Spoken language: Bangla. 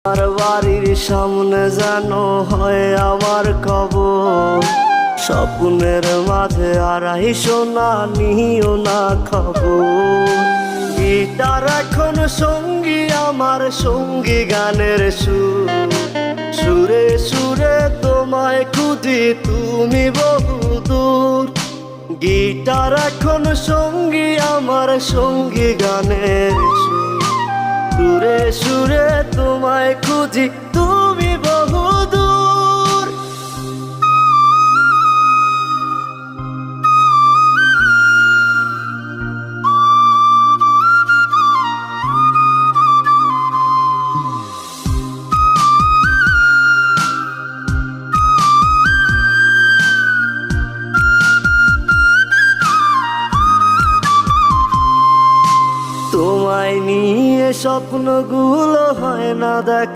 আর বাড়ির সামনে যেন হয় আমার কবর, স্বপ্নের মাঝে আড়াইশো না নিও না খবর। গিটার এখন সঙ্গী আমার, সঙ্গী গানের সুর, সুরে সুরে তোমায় খুঁজি তুমি বহুদূর। গিটার এখন সঙ্গী আমার, সঙ্গী গানের সুর, সুরে সুরে তোমায় খুঁজি তুমি বহুদূর। তোমায় নিয়ে স্বপ্নগুলো হয় না দেখা।